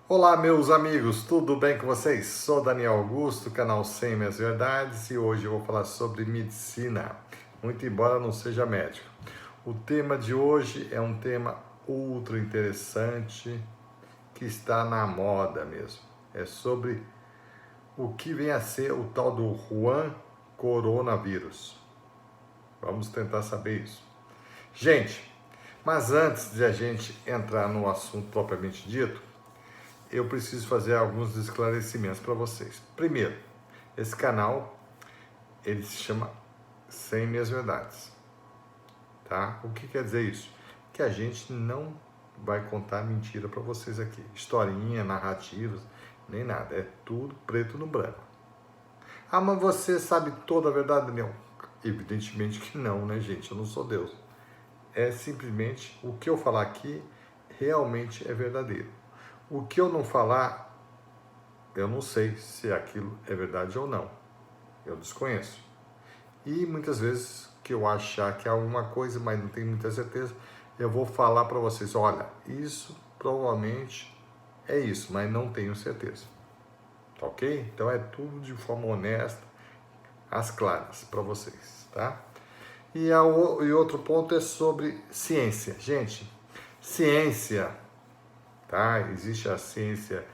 Olá, meus amigos, tudo bem com vocês? Sou Daniel Augusto, canal 100 Minhas Verdades, e hoje eu vou falar sobre medicina, muito embora não seja médico. O tema de hoje é um tema ultra interessante que está na moda mesmo. É sobre o que vem a ser o tal do Juan Coronavírus. Vamos tentar saber isso. Gente, mas antes de a gente entrar no assunto propriamente dito, eu preciso fazer alguns esclarecimentos para vocês. Primeiro, esse canal, ele se chama 100 Minhas Verdades, tá? O que quer dizer isso? Que a gente não vai contar mentira para vocês aqui. Historinha, narrativas, nem nada. É tudo preto no branco. Ah, mas você sabe toda a verdade, Daniel? Evidentemente que não, né, gente? Eu não sou Deus. É simplesmente o que eu falar aqui realmente é verdadeiro. O que eu não falar, eu não sei se aquilo é verdade ou não. Eu desconheço. E muitas vezes que eu achar que é alguma coisa, mas não tenho muita certeza, eu vou falar para vocês, olha, isso provavelmente é isso, mas não tenho certeza. Tá ok? Então é tudo de forma honesta, às claras, para vocês, tá? E outro ponto é sobre ciência. Gente, ciência, tá? Existe a ciência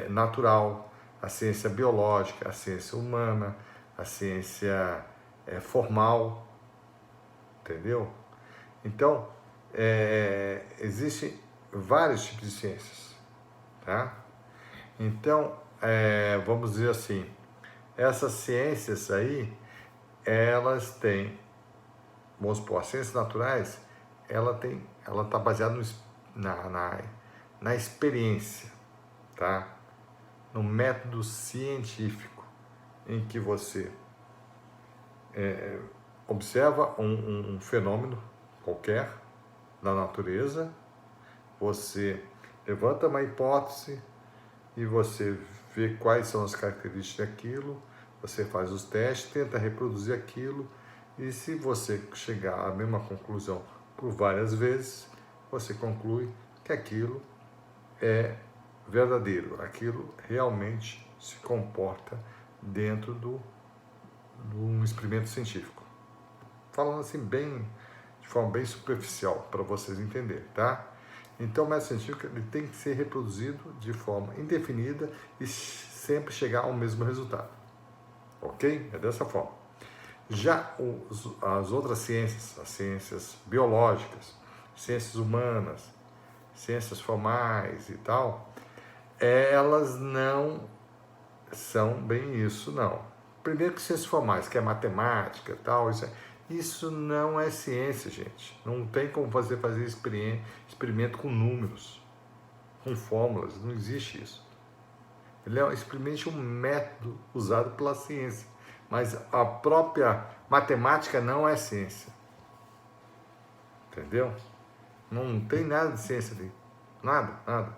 natural, a ciência biológica, a ciência humana, a ciência formal, entendeu? Então, existem vários tipos de ciências, tá? Então, vamos dizer assim, essas ciências aí, elas têm, vamos supor, as ciências naturais, ela está baseada na experiência, tá? No método científico em que você observa um fenômeno qualquer da natureza, você levanta uma hipótese e você vê quais são as características daquilo, você faz os testes, tenta reproduzir aquilo, e se você chegar à mesma conclusão por várias vezes, você conclui que aquilo é verdadeiro, aquilo realmente se comporta dentro de um experimento científico. Falando assim de forma bem superficial, para vocês entenderem, tá? Então o método científico ele tem que ser reproduzido de forma indefinida e sempre chegar ao mesmo resultado, ok? É dessa forma. Já as outras ciências, as ciências biológicas, ciências humanas, ciências formais e tal, elas não são bem isso, não. Primeiro que ciências formais, que é matemática e tal, isso não é ciência, gente. Não tem como fazer experimento com números, com fórmulas, não existe isso. Ele é simplesmente um método usado pela ciência, mas a própria matemática não é ciência. Entendeu? Não tem nada de ciência ali. Nada, nada.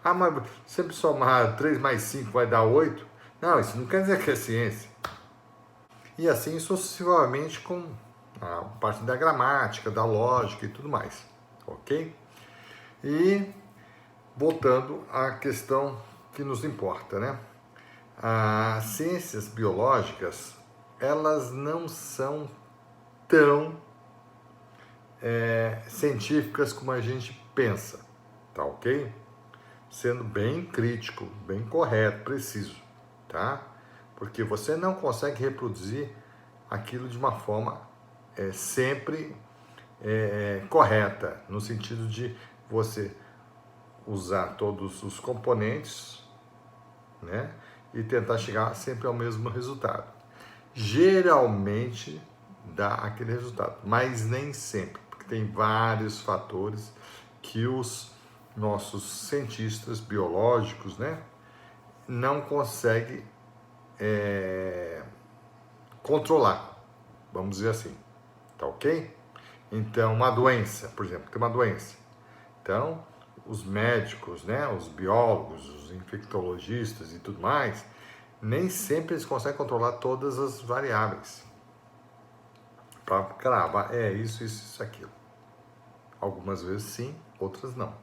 Ah, mas sempre somar 3 mais 5 vai dar 8? Não, isso não quer dizer que é ciência. E assim sucessivamente com a parte da gramática, da lógica e tudo mais. Ok? E voltando à questão que nos importa, né? As ciências biológicas, elas não são tão científicas como a gente pensa, tá ok? Sendo bem crítico, bem correto, preciso, tá? Porque você não consegue reproduzir aquilo de uma forma sempre correta, no sentido de você usar todos os componentes, né? E tentar chegar sempre ao mesmo resultado. Geralmente dá aquele resultado, mas nem sempre, porque tem vários fatores que os nossos cientistas biológicos, né, não conseguem controlar, vamos dizer assim, tá ok? Então, uma doença, por exemplo, tem uma doença. Então, os médicos, né, os biólogos, os infectologistas e tudo mais, nem sempre eles conseguem controlar todas as variáveis para cravar, isso, aquilo. Algumas vezes sim, outras não.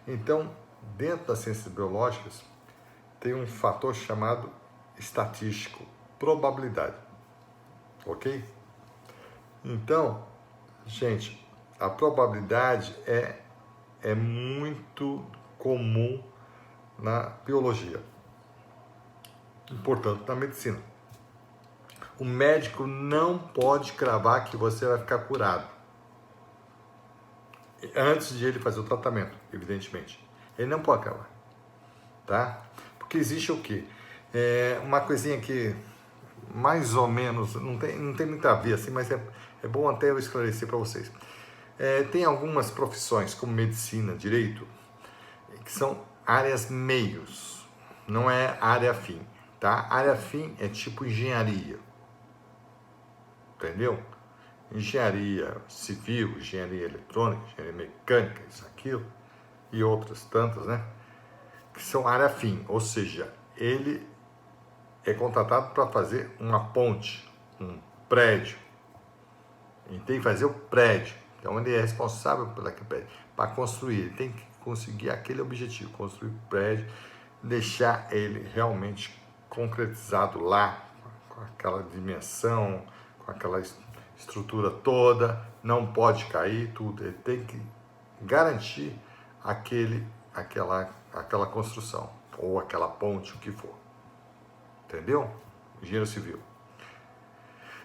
Então, dentro das ciências biológicas, tem um fator chamado estatístico, probabilidade, ok? Então, gente, a probabilidade é muito comum na biologia e, portanto, na medicina. O médico não pode cravar que você vai ficar curado antes de ele fazer o tratamento, evidentemente. Ele não pode cravar, tá? Porque existe o quê? Uma coisinha que mais ou menos, não tem muito a ver assim, mas é bom até eu esclarecer para vocês. Tem algumas profissões, como medicina, direito, que são áreas meios, não é área fim, tá? Área fim é tipo engenharia, entendeu? Engenharia civil, engenharia eletrônica, engenharia mecânica, isso, aquilo, e outras tantas, né? Que são área fim, ou seja, ele é contratado para fazer uma ponte, um prédio, e tem que fazer o prédio. Então ele é responsável por aquele prédio, para construir, ele tem que conseguir aquele objetivo, construir o prédio, deixar ele realmente concretizado lá, com aquela dimensão, com aquela estrutura toda, não pode cair tudo, ele tem que garantir aquela construção, ou aquela ponte, o que for. Entendeu? Engenheiro civil.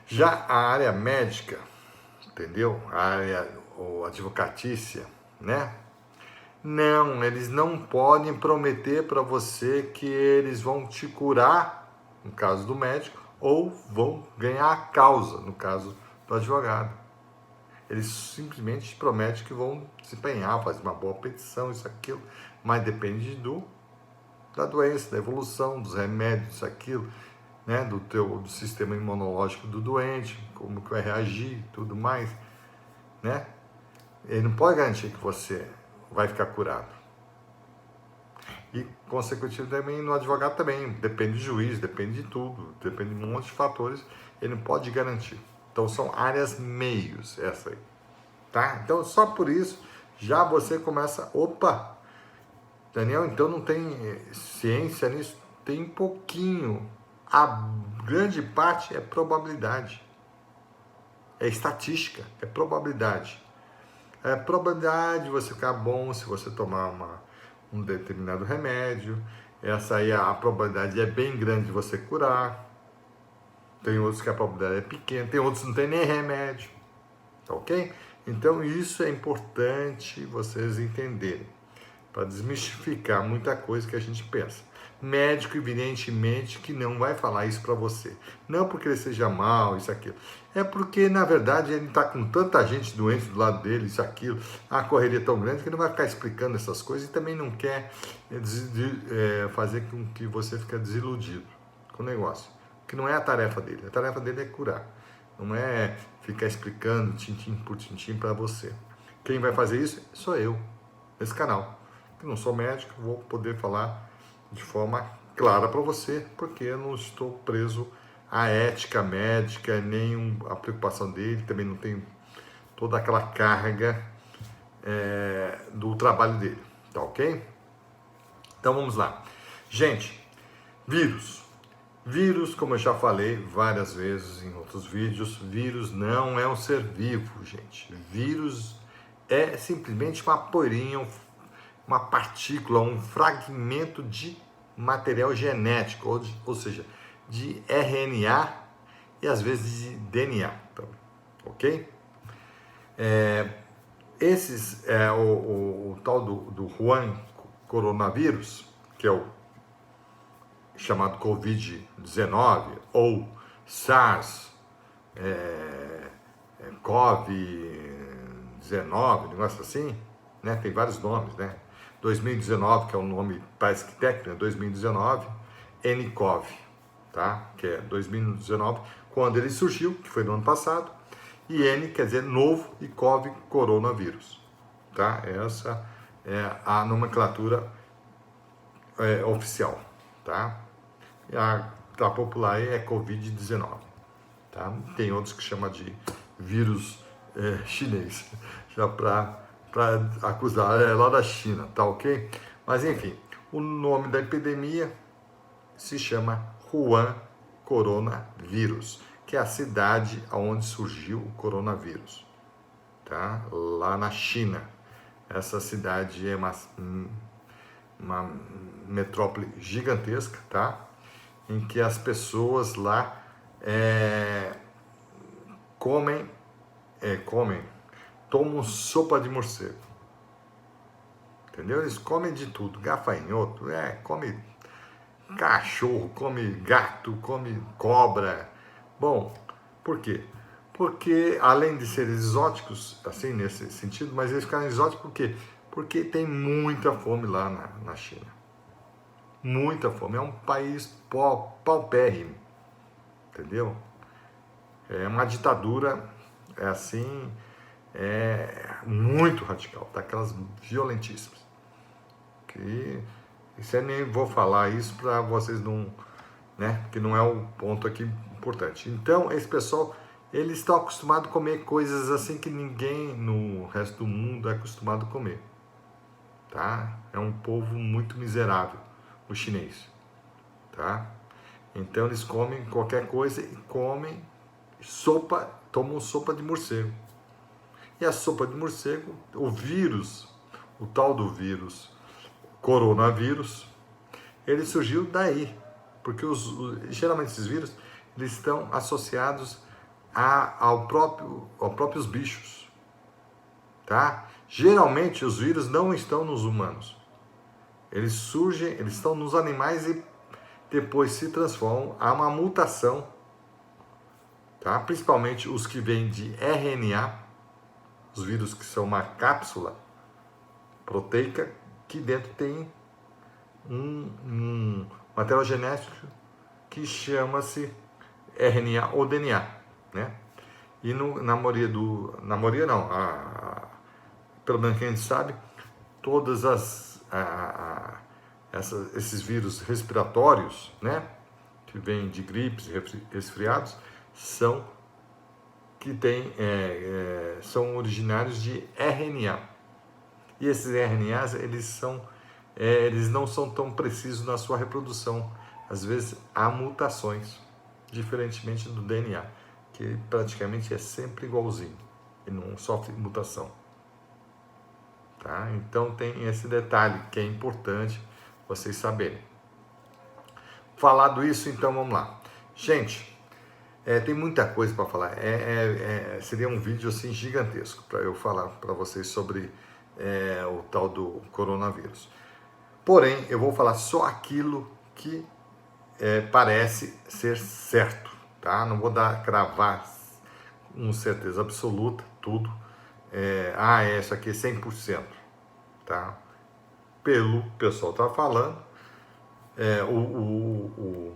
Já a área médica, entendeu? A área ou advocatícia, né? Não, eles não podem prometer para você que eles vão te curar, no caso do médico, ou vão ganhar a causa, no caso do advogado. Eles simplesmente prometem que vão se empenhar, fazer uma boa petição, isso, aquilo, mas depende da doença, da evolução, dos remédios, isso, aquilo, né? Do sistema imunológico do doente, como que vai reagir, tudo mais, né? Ele não pode garantir que você vai ficar curado. E, consequentemente, também no advogado também, depende do juiz, depende de tudo, depende de um monte de fatores, ele não pode garantir. Então, são áreas meios, essa aí, tá? Então, só por isso, já você começa, opa, Daniel, então não tem ciência nisso? Tem pouquinho, a grande parte é probabilidade, é estatística, é probabilidade. É probabilidade de você ficar bom se você tomar um determinado remédio. Essa aí, a probabilidade é bem grande de você curar. Tem outros que a probabilidade é pequena, tem outros que não tem nem remédio. Tá ok? Então isso é importante vocês entenderem, para desmistificar muita coisa que a gente pensa. Médico, evidentemente, que não vai falar isso para você. Não porque ele seja mal, isso, aquilo. É porque, na verdade, ele está com tanta gente doente do lado dele, isso, aquilo. A correria é tão grande que ele não vai ficar explicando essas coisas e também não quer fazer com que você fique desiludido com o negócio. Que não é a tarefa dele. A tarefa dele é curar. Não é ficar explicando tintim por tintim para você. Quem vai fazer isso sou eu, nesse canal. Eu não sou médico, vou poder falar de forma clara para você, porque eu não estou preso à ética médica, nem a preocupação dele, também não tenho toda aquela carga do trabalho dele, tá ok? Então vamos lá. Gente, vírus. Vírus, como eu já falei várias vezes em outros vídeos, vírus não é um ser vivo, gente. Vírus é simplesmente uma poeirinha, uma partícula, um fragmento de material genético, ou seja, de RNA e às vezes de DNA, ok? O tal do Wuhan coronavírus, que é o chamado Covid-19 ou SARS, CoV-19, negócio assim, né? Tem vários nomes, né? 2019, que é o nome, parece que técnico, 2019, nCoV, tá? Que é 2019, quando ele surgiu, que foi no ano passado, e N quer dizer novo e CoV, coronavírus, tá? Essa é a nomenclatura oficial, tá? E a popular é Covid-19, tá? Tem outros que chamam de vírus chinês, já para acusar, lá da China, tá ok? Mas enfim, o nome da epidemia se chama Wuhan Coronavírus, que é a cidade onde surgiu o coronavírus, tá? Lá na China. Essa cidade é uma metrópole gigantesca, tá? Em que as pessoas lá comem, tomam sopa de morcego, entendeu? Eles comem de tudo, gafanhoto, come cachorro, come gato, come cobra. Bom, por quê? Porque além de serem exóticos, assim nesse sentido, mas eles ficaram exóticos por quê? Porque tem muita fome lá na China. Muita fome. É um país paupérrimo, entendeu? É uma ditadura, muito radical, daquelas violentíssimas. Isso eu nem vou falar isso para vocês não, né? Que não é o ponto aqui importante. Então, esse pessoal, eles estão acostumados a comer coisas assim que ninguém no resto do mundo é acostumado a comer, tá? É um povo muito miserável, o chinês, tá? Então, eles comem qualquer coisa e comem sopa, tomam sopa de morcego. E a sopa de morcego, o vírus, o tal do vírus, coronavírus, ele surgiu daí, porque geralmente esses vírus eles estão associados aos próprios bichos, tá? Geralmente os vírus não estão nos humanos, eles surgem, eles estão nos animais e depois se transformam, há uma mutação, tá? Principalmente os que vêm de RNA, os vírus que são uma cápsula proteica que dentro tem um material genético que chama-se RNA ou DNA, né? E na maioria não, pelo menos que a gente sabe, todas esses vírus respiratórios, né, que vêm de gripes e resfriados, são originários de RNA. E esses RNAs, eles não são tão precisos na sua reprodução. Às vezes há mutações, diferentemente do DNA, que praticamente é sempre igualzinho e não sofre mutação. Tá? Então tem esse detalhe que é importante vocês saberem. Falado isso, então vamos lá. Gente, tem muita coisa para falar. Seria um vídeo assim gigantesco para eu falar para vocês sobre o tal do coronavírus. Porém, eu vou falar só aquilo que parece ser certo, tá? Não vou cravar com certeza absoluta tudo. Isso aqui é 100%, tá? Pelo pessoal tá falando, o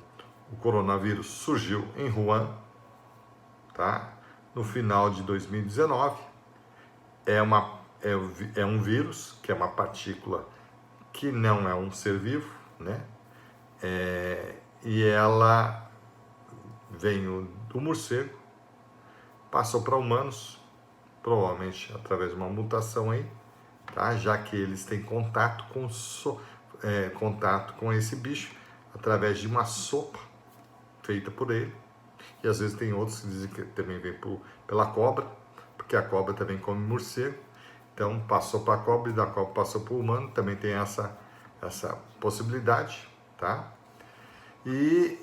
coronavírus surgiu em Wuhan, tá? No final de 2019. É um vírus, que é uma partícula que não é um ser vivo, né? E ela veio do morcego, passou para humanos, provavelmente através de uma mutação aí, tá? Já que eles têm contato com esse bicho através de uma sopa feita por ele. E às vezes tem outros que dizem que também vem pela cobra, porque a cobra também come morcego. Então passou para a cobra e da cobra passou para o humano, também tem essa possibilidade, tá? E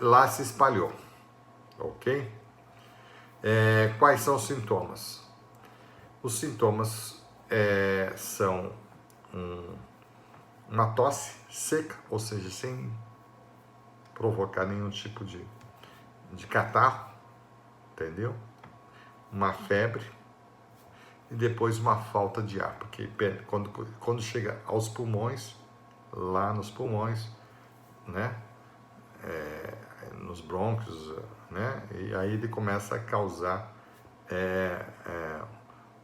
lá se espalhou, ok? Quais são os sintomas? Os sintomas são uma tosse seca, ou seja, sem provocar nenhum tipo de catarro, entendeu? Uma febre e depois uma falta de ar, porque quando chega aos pulmões, lá nos pulmões, né, nos brônquios, né, e aí ele começa a causar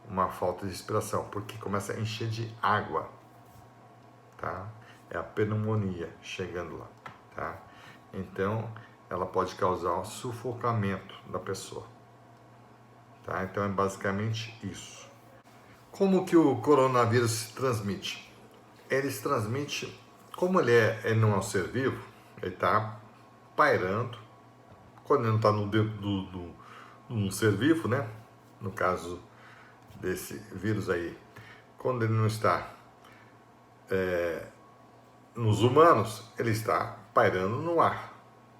uma falta de respiração, porque começa a encher de água, tá? É a pneumonia chegando lá, tá? Então, ela pode causar um sufocamento da pessoa, tá? Então, é basicamente isso. Como que o coronavírus se transmite? eles transmitem, como ele não é um ser vivo, ele está pairando, quando ele não está no dentro um ser vivo, né? No caso desse vírus aí, quando ele não está nos humanos, ele está pairando no ar,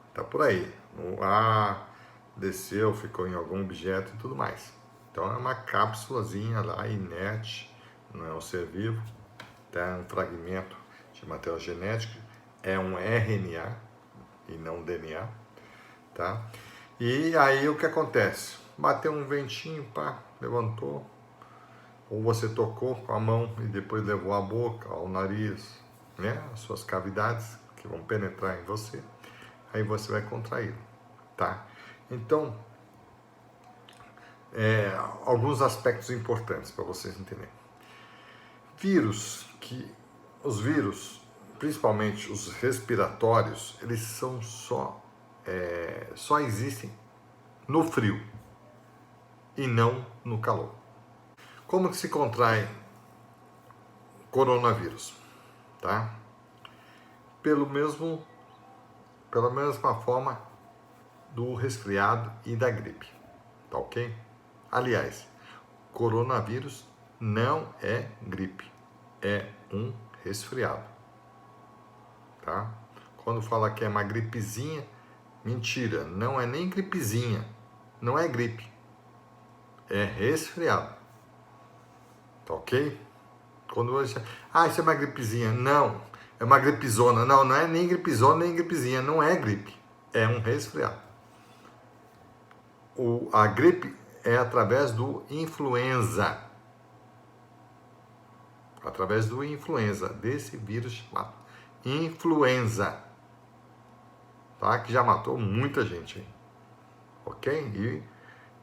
está por aí, no ar, desceu, ficou em algum objeto e tudo mais. Então é uma cápsulazinha lá, inerte, não é um ser vivo, é um fragmento de material genético, é um RNA e não DNA, tá? E aí o que acontece? Bateu um ventinho, pá, levantou, ou você tocou com a mão e depois levou a boca, ao nariz, né? As suas cavidades que vão penetrar em você, aí você vai contrair, tá? Então, alguns aspectos importantes para vocês entenderem. Os vírus, principalmente os respiratórios, eles são só existem no frio e não no calor. Como que se contrai coronavírus, tá? Pela mesma forma do resfriado e da gripe, tá ok? Aliás, coronavírus não é gripe, é um resfriado, tá? Quando fala que é uma gripezinha, mentira, não é nem gripezinha, não é gripe, é resfriado, tá ok? Quando você, isso é uma gripezinha, não, é uma gripezona, não é nem gripezona nem gripezinha, não é gripe, é um resfriado. A gripe é através do influenza, desse vírus chamado influenza, tá? Que já matou muita gente, ok?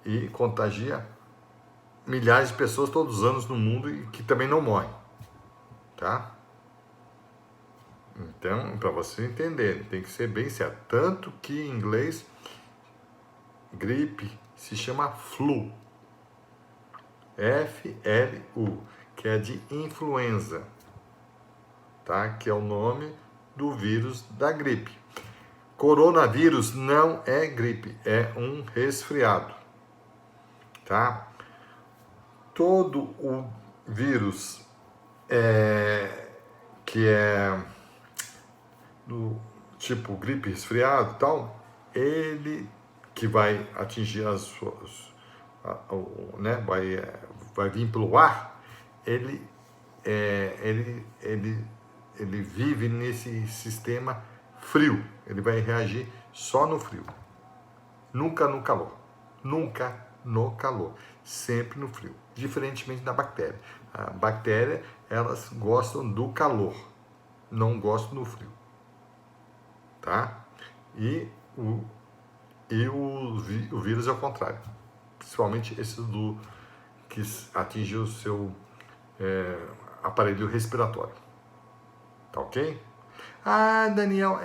E contagia milhares de pessoas todos os anos no mundo e que também não morrem, tá? Então, para você entender, tem que ser bem certo. Tanto que em inglês, gripe se chama flu, F-L-U, que é de influenza, tá? Que é o nome do vírus da gripe. Coronavírus não é gripe, é um resfriado, tá? Todo o vírus que é do tipo gripe, resfriado e tal, ele que vai atingir as suas, né, vai vir pelo ar, ele vive nesse sistema frio, ele vai reagir só no frio, nunca no calor, sempre no frio, diferentemente da bactéria. A bactéria, elas gostam do calor, não gostam do frio, tá? E o vírus é o contrário, principalmente esse que atinge o seu aparelho respiratório, tá ok? Daniel,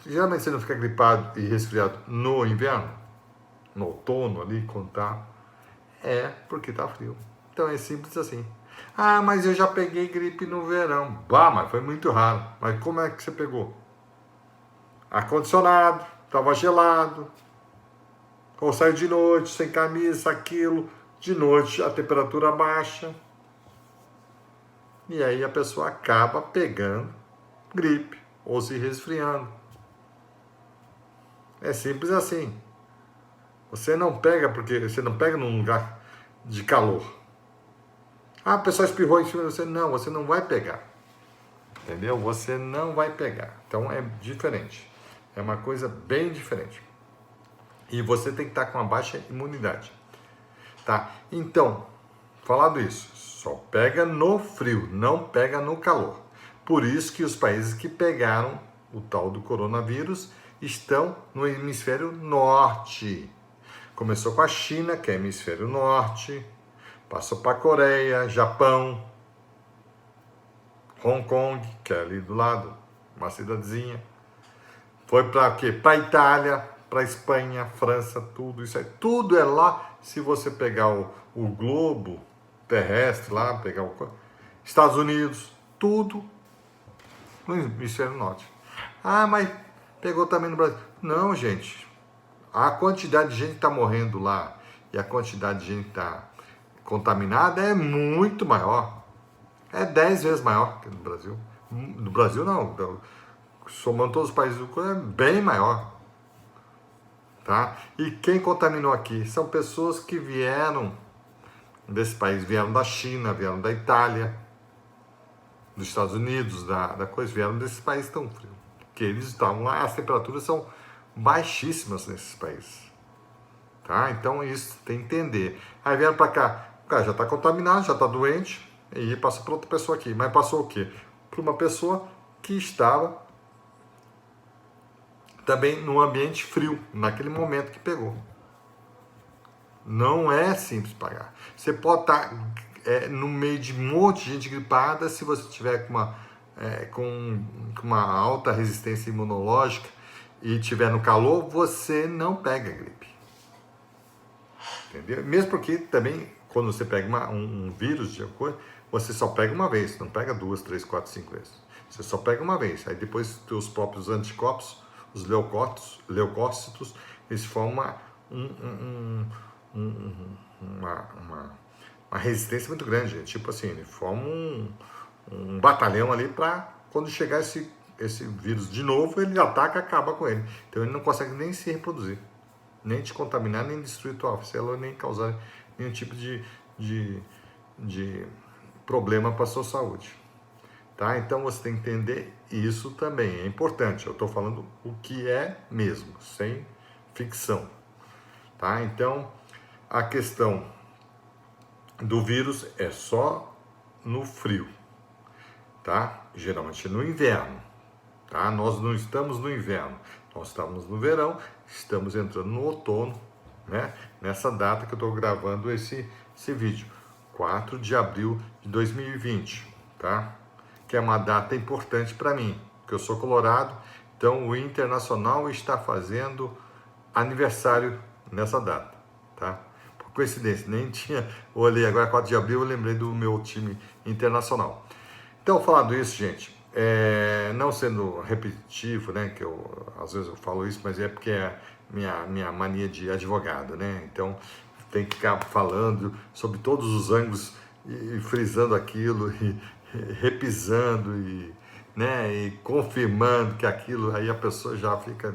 geralmente você não fica gripado e resfriado no inverno, no outono ali, quando tá, porque tá frio. Então é simples assim. Mas eu já peguei gripe no verão. Mas foi muito raro. Mas como é que você pegou? Ar-condicionado, estava gelado, ou saiu de noite, sem camisa, aquilo, de noite a temperatura baixa, e aí a pessoa acaba pegando gripe, ou se resfriando. É simples assim. Você não pega num lugar de calor. A pessoa espirrou em cima de você. Não, você não vai pegar. Entendeu? Você não vai pegar. Então é diferente. É uma coisa bem diferente. E você tem que estar com uma baixa imunidade. Tá? Então, falado isso, só pega no frio, não pega no calor. Por isso que os países que pegaram o tal do coronavírus estão no hemisfério norte. Começou com a China, que é hemisfério norte, passou para a Coreia, Japão, Hong Kong, que é ali do lado, uma cidadezinha. Foi para quê? Para a Itália, para a Espanha, França, tudo isso aí. Tudo é lá. Se você pegar o globo terrestre lá, pegar Estados Unidos, tudo no hemisfério norte. Ah, mas pegou também no Brasil. Não, gente. A quantidade de gente que está morrendo lá e a quantidade de gente que está contaminada é muito maior. É 10 vezes maior que no Brasil. No Brasil não. Somando todos os países do mundo, é bem maior. Tá? E quem contaminou aqui? São pessoas que vieram desse país, vieram da China, vieram da Itália, dos Estados Unidos, da coisa, vieram desses países tão frios. Que eles estavam lá, as temperaturas são baixíssimas nesses países. Tá? Então isso tem que entender. Aí vieram para cá, o cara já está contaminado, já está doente, e passou para outra pessoa aqui. Mas passou o quê? Para uma pessoa que estava também num ambiente frio, naquele momento que pegou. Não é simples pagar. Você pode estar no meio de um monte de gente gripada, se você tiver com uma alta resistência imunológica e tiver no calor, você não pega gripe. Entendeu? Mesmo porque também, quando você pega um vírus de coisa, você só pega uma vez, não pega 2, 3, 4, 5 vezes. Você só pega uma vez. Aí depois os teus próprios anticorpos, os leucócitos, eles formam uma resistência muito grande. Tipo assim, ele forma um batalhão ali para quando chegar esse vírus de novo, ele ataca e acaba com ele. Então ele não consegue nem se reproduzir, nem te contaminar, nem destruir tua célula, nem causar nenhum tipo de problema para a sua saúde. Tá? Então você tem que entender isso também, é importante. Eu estou falando o que é mesmo, sem ficção. Tá? Então, a questão do vírus é só no frio, tá? Geralmente no inverno, tá? Nós não estamos no inverno, nós estamos no verão, estamos entrando no outono, né? Nessa data que eu estou gravando esse vídeo, 4 de abril de 2020, tá? Que é uma data importante para mim, porque eu sou colorado, então o Internacional está fazendo aniversário nessa data, tá? Por coincidência, nem tinha, olhei agora 4 de abril, eu lembrei do meu time internacional. Então, falando isso, gente, não sendo repetitivo, né, que às vezes eu falo isso, mas é porque é minha mania de advogado, né? Então, tem que ficar falando sobre todos os ângulos e frisando aquilo e repisando né, e confirmando que aquilo, aí a pessoa já fica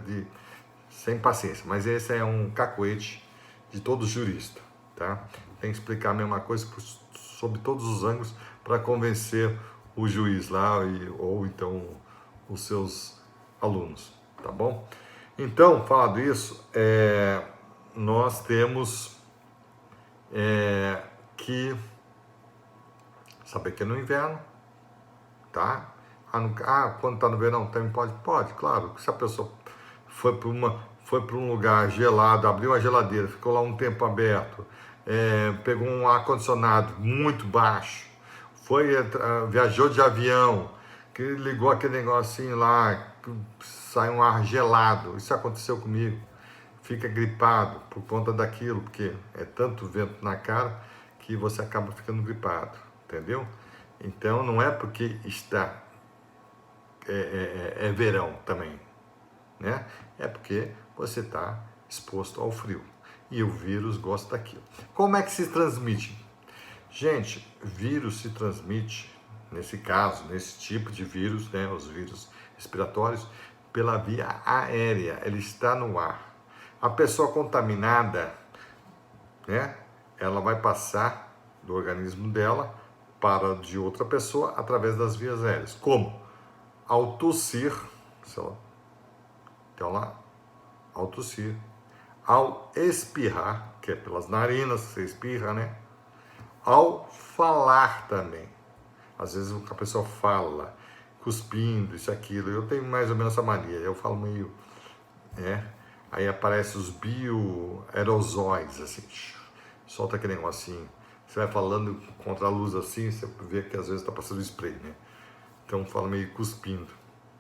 sem paciência. Mas esse é um cacoete de todo jurista, tá? Tem que explicar a mesma coisa sobre todos os ângulos para convencer o juiz lá ou então os seus alunos, tá bom? Então, falando isso, nós temos que saber que é no inverno, tá? Quando tá no verão também pode, claro. Se a pessoa foi para um lugar gelado, abriu a geladeira, ficou lá um tempo aberto, pegou um ar-condicionado muito baixo, viajou de avião, que ligou aquele negocinho lá, sai um ar gelado. Isso aconteceu comigo. Fica gripado por conta daquilo, porque é tanto vento na cara que você acaba ficando gripado, entendeu? Então não é porque está verão também, né? É porque você está exposto ao frio e o vírus gosta daquilo. Como é que se transmite? Gente, vírus se transmite, nesse caso, nesse tipo de vírus, né, os vírus respiratórios, pela via aérea, ele está no ar. A pessoa contaminada, né, ela vai passar do organismo dela para de outra pessoa através das vias aéreas. Como? Ao tossir, então lá, ao tossir, ao espirrar, que é pelas narinas, você espirra, né? Ao falar também. Às vezes a pessoa fala, cuspindo, isso, aquilo. Eu tenho mais ou menos essa mania. Eu falo meio, aí aparecem os bioaerosóis, assim, solta aquele negocinho. Você vai falando contra a luz assim, você vê que às vezes está passando spray, né? Então fala meio cuspindo,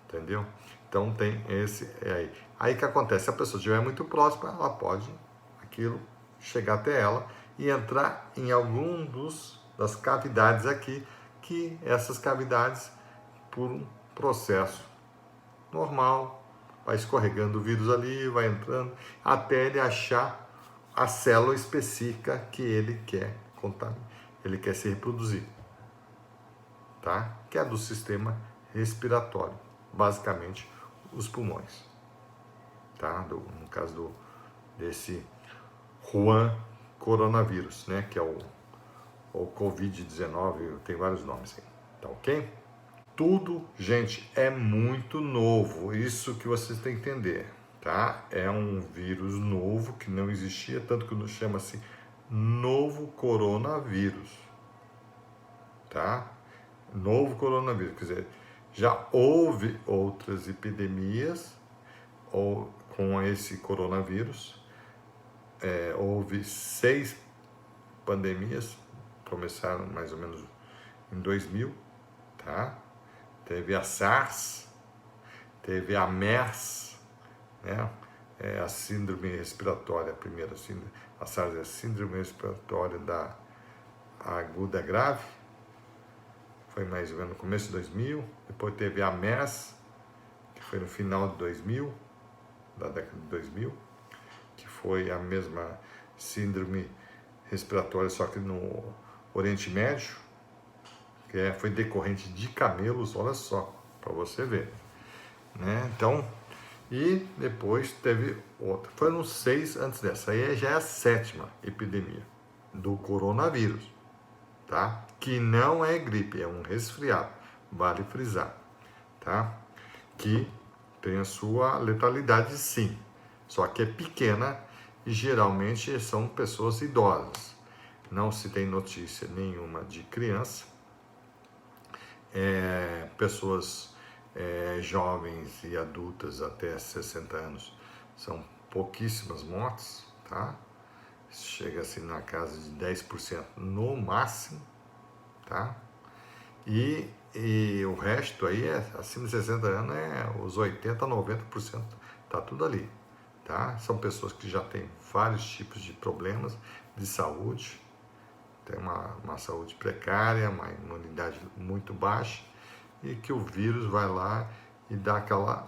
entendeu? Então tem esse aí. Aí o que acontece? Se a pessoa estiver muito próxima, ela pode, aquilo, chegar até ela e entrar em algum das cavidades aqui, que essas cavidades, por processo normal, vai escorregando o vírus ali, vai entrando, até ele achar a célula específica que ele quer contaminar, ele quer se reproduzir, tá? Que é do sistema respiratório, basicamente os pulmões, tá? No caso desse Wuhan coronavírus, né? Que é o Covid-19, tem vários nomes aí, tá ok? Tudo, gente, é muito novo, isso que vocês têm que entender, tá? É um vírus novo que não existia, tanto que nos chama-se novo coronavírus, tá? Novo coronavírus, quer dizer, já houve outras epidemias com esse coronavírus, houve 6 pandemias, começaram mais ou menos em 2000, tá? Teve a SARS, teve a MERS, né? A síndrome respiratória, a primeira síndrome, a SARS é a síndrome respiratória da aguda grave, foi mais ou menos no começo de 2000, depois teve a MERS, que foi no final de 2000, da década de 2000, que foi a mesma síndrome respiratória, só que no Oriente Médio, que foi decorrente de camelos, olha só, para você ver, né? Então, e depois teve outra, foram 6 antes dessa, aí já é a 7ª epidemia do coronavírus, tá? Que não é gripe, é um resfriado, vale frisar, tá? Que tem a sua letalidade sim, só que é pequena e geralmente são pessoas idosas. Não se tem notícia nenhuma de criança, pessoas jovens e adultas até 60 anos, são pouquíssimas mortes, tá? Chega assim na casa de 10% no máximo, tá? E o resto aí, acima de 60 anos, os 80%, 90%, tá tudo ali, tá? São pessoas que já têm vários tipos de problemas de saúde, tem uma saúde precária, uma imunidade muito baixa, e que o vírus vai lá e dá aquela...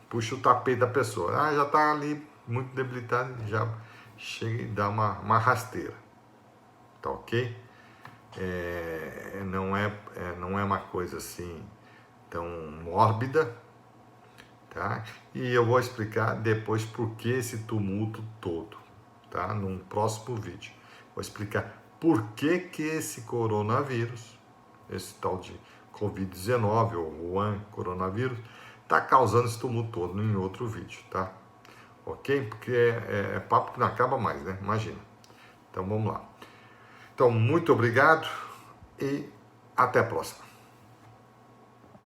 puxa o tapete da pessoa. Já está ali muito debilitado, já chega e dá uma rasteira, tá ok? Não é uma coisa assim tão mórbida, tá? E eu vou explicar depois por que esse tumulto todo, tá? Num próximo vídeo. Vou explicar por que esse coronavírus, esse tal de Covid-19 ou Wuhan coronavírus, está causando esse tumulto todo em outro vídeo, tá? Ok? Porque é papo que não acaba mais, né? Imagina. Então vamos lá. Então, muito obrigado e até a próxima.